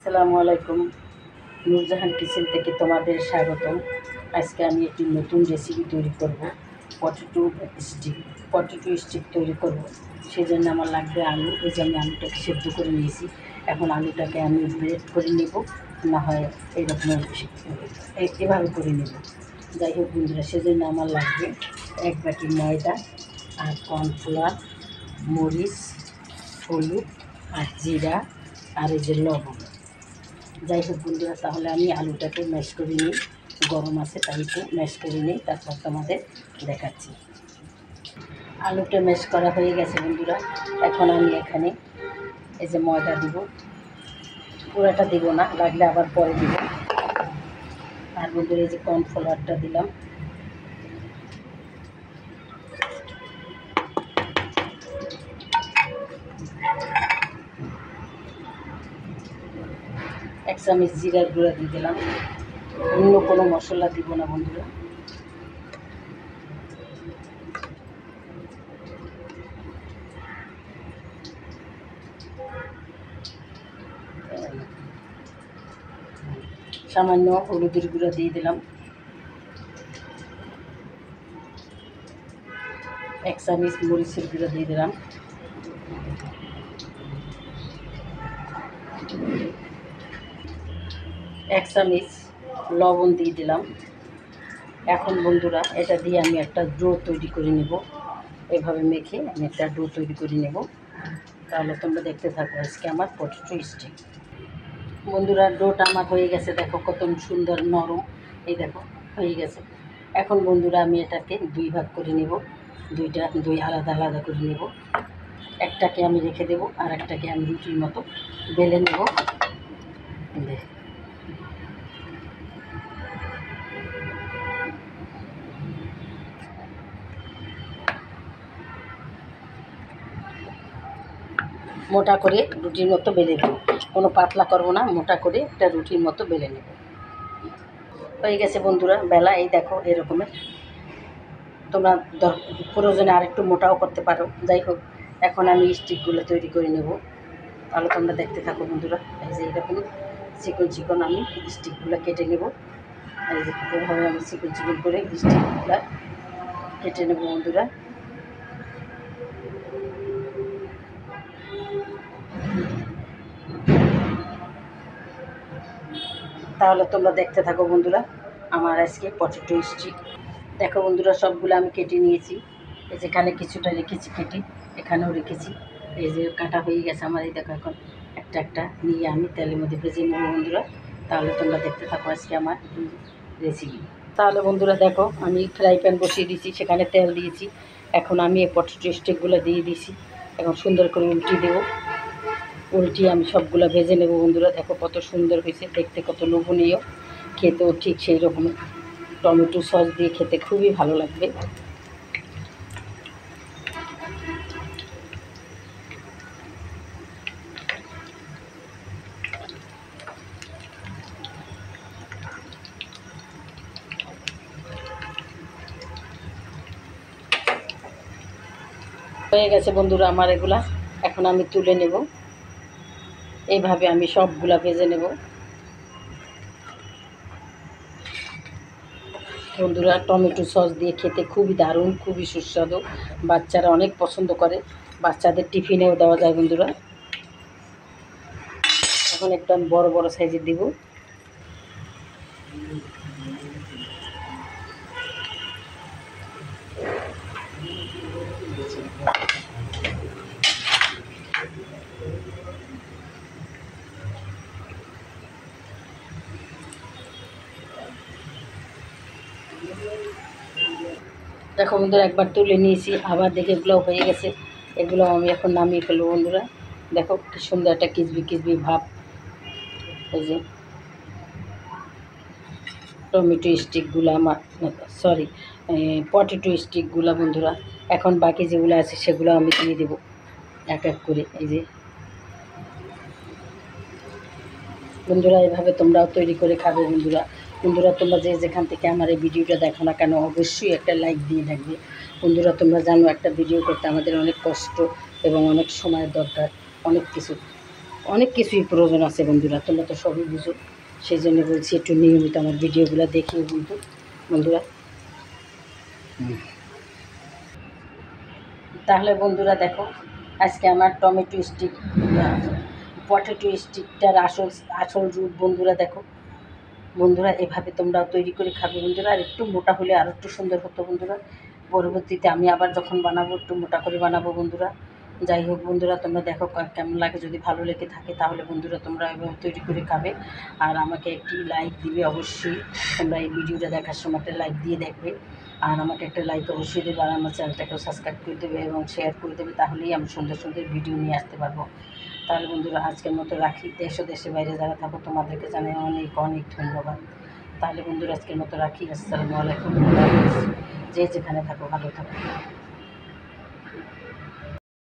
আসসালামু আলাইকুম। নূরজাহান কিচেন থেকে তোমাদের স্বাগতম। আজকে আমি একটি নতুন রেসিপি তৈরি করব, পটেটো স্টিক তৈরি করব। সেজন্য আমার লাগবে আলু। এই যে আমি আলুটাকে সেদ্ধ করে নিয়েছি। এখন আলুটাকে আমি ব্রেড করে নেব, না হয় এইরকম এভাবে করে নেব। যাই হোক বন্ধুরা, সেজন্য আমার লাগবে 1 বাটি ময়দা আর কর্নফ্লাওয়ার, মরিচ, হলুদ আর জিরা আর এই যে লবণ। যাই হোক বন্ধুরা, তাহলে আমি আলুটাকে ম্যাশ করে নিই। গরম আছে তাই একটু ম্যাশ করে নিই, তারপর তোমাদের দেখাচ্ছি। আলুটা ম্যাশ করা হয়ে গেছে বন্ধুরা। এখন আমি এখানে এই যে ময়দা দিব, পুরোটা দিব না, লাগলে আবার পরে দিব। আর বন্ধুরা এই যে কর্নফ্লাওয়ারটা দিলাম। এক চামচ জিরার গুঁড়া দিয়ে দিলাম। অন্য কোনো মশলা দিব না বন্ধুরা। সামান্য হলুদের গুঁড়া দিয়ে দিলাম। 1 চামচ মরিচের গুঁড়া দিয়ে দিলাম। এক চামচ লবণ দিয়ে দিলাম। এখন বন্ধুরা এটা দিয়ে আমি একটা ডো তৈরি করে নেব। এভাবে মেখে আমি একটা ডো তৈরি করে নেব। তাহলে তোমরা দেখতে থাকো আজকে আমার পটেটো স্টিক। বন্ধুরা ডোটা আমার হয়ে গেছে, দেখো কত সুন্দর নরম। এই দেখো হয়ে গেছে। এখন বন্ধুরা আমি এটাকে 2 ভাগ করে নেব। দুই আলাদা আলাদা করে নেব। একটাকে আমি রেখে দেব, আর একটাকে আমি রুটির মতো বেলে নেব। মোটা করে রুটির মতো বেলে দেব, কোনো পাতলা করবো না, মোটা করে একটা রুটির মতো বেলে নেব। হয়ে গেছে বন্ধুরা বেলা। এই দেখো এরকমের। তোমরা প্রয়োজনে আরেকটু মোটাও করতে পারো। যাই হোক, এখন আমি স্টিকগুলো তৈরি করে নেব। তাহলে তোমরা দেখতে থাকো বন্ধুরা। এই যে এরকম চিকন চিকন আমি স্টিকগুলো কেটে নেব। এই যে এভাবে আমি চিকন চিকন করে স্টিকগুলো কেটে নেব বন্ধুরা। তাহলে তোমরা দেখতে থাকো বন্ধুরা আমার আজকে পটেটো স্টিক। দেখো বন্ধুরা, সবগুলো আমি কেটে নিয়েছি। এই যেখানে কিছুটা রেখেছি কেটে, এখানেও রেখেছি। এই যে কাটা হয়ে গেছে আমার। এই দেখো এখন একটা একটা নিয়ে আমি তেলের মধ্যে ভেজে নেব বন্ধুরা। তাহলে তোমরা দেখতে থাকো আজকে আমার রেসিপি। তাহলে বন্ধুরা দেখো, আমি ফ্রাই প্যান বসিয়ে দিয়েছি, সেখানে তেল দিয়েছি। এখন আমি এই পটেটো স্টিকগুলো দিয়ে দিয়েছি। এখন সুন্দর করে উল্টিয়ে দেবো। উল্টিয়ে আমি সবগুলো ভেজে নেব বন্ধুরা। দেখো কত সুন্দর হয়েছে দেখতে, কত লোভনীয়, খেতেও ঠিক সেই রকম। টমেটো সস দিয়ে খেতে খুবই ভালো লাগবে। হয়ে গেছে বন্ধুরা আমার এগুলা। এখন আমি তুলে নেব। এইভাবে আমি সবগুলা ভেজে নেব বন্ধুরা। টমেটো সস দিয়ে খেতে খুবই দারুণ, খুবই সুস্বাদু। বাচ্চারা অনেক পছন্দ করে, বাচ্চাদের টিফিনেও দেওয়া যায় বন্ধুরা। এখন একটু আমি বড় বড় সাইজের দিব। দেখো বন্ধুরা, একবার তুলে নিয়েছি, আবার দেখে এগুলোও হয়ে গেছে। এগুলো আমি এখন নামিয়ে ফেলবো বন্ধুরা। দেখো কি সুন্দর একটা কিচবি কিচবি ভাব। এই যে টমেটো স্টিকগুলো আমার, সরি, পটেটো স্টিকগুলো বন্ধুরা। এখন বাকি যেগুলো আছে সেগুলো আমি দিয়ে দেবো এক এক করে। এই যে বন্ধুরা, এভাবে তোমরাও তৈরি করে খাবে বন্ধুরা। বন্ধুরা তোমরা যে যেখান থেকে আমার এই ভিডিওটা দেখো না কেন, অবশ্যই একটা লাইক দিয়ে থাকবে বন্ধুরা। তোমরা জানো একটা ভিডিও করতে আমাদের অনেক কষ্ট এবং অনেক সময়ের দরকার, অনেক কিছু অনেক কিছুই প্রয়োজন আছে বন্ধুরা, তোমরা তো সবই বুঝো। সেই জন্য বলছি একটু নিয়মিত আমার ভিডিওগুলো দেখিও কিন্তু বন্ধুরা। তাহলে বন্ধুরা দেখো, আজকে আমার টমেটো স্টিক, পটেটো স্টিকটার আসল আসল রূপ বন্ধুরা দেখো। বন্ধুরা এভাবে তোমরাও তৈরি করে খাবে বন্ধুরা। আর একটু মোটা হলে আরও একটু সুন্দর হতো বন্ধুরা। পরবর্তীতে আমি আবার যখন বানাবো একটু মোটা করে বানাবো বন্ধুরা। যাই হোক বন্ধুরা, তোমরা দেখো কেমন লাগে। যদি ভালো লেগে থাকে তাহলে বন্ধুরা তোমরা এভাবে তৈরি করে খাবে। আর আমাকে একটি লাইক দিবে অবশ্যই। তোমরা এই ভিডিওটা দেখার সময় একটা লাইক দিয়ে দেখবে। আর আমাকে একটা লাইক অবশ্যই দেবে। আর আমার চ্যানেলটাকেও সাবস্ক্রাইব করে দেবে এবং শেয়ার করে দেবে। তাহলেই আমি সুন্দর সুন্দর ভিডিও নিয়ে আসতে পারবো। তাহলে বন্ধুরা আজকের মতো রাখি। দেশ ও দেশের বাইরে যারা থাকো তোমাদেরকে জানাই অনেক অনেক ধন্যবাদ। তাহলে বন্ধুরা আজকের মতো রাখি। আসসালামু আলাইকুম। যে যেখানে থাকো ভালো থাকো।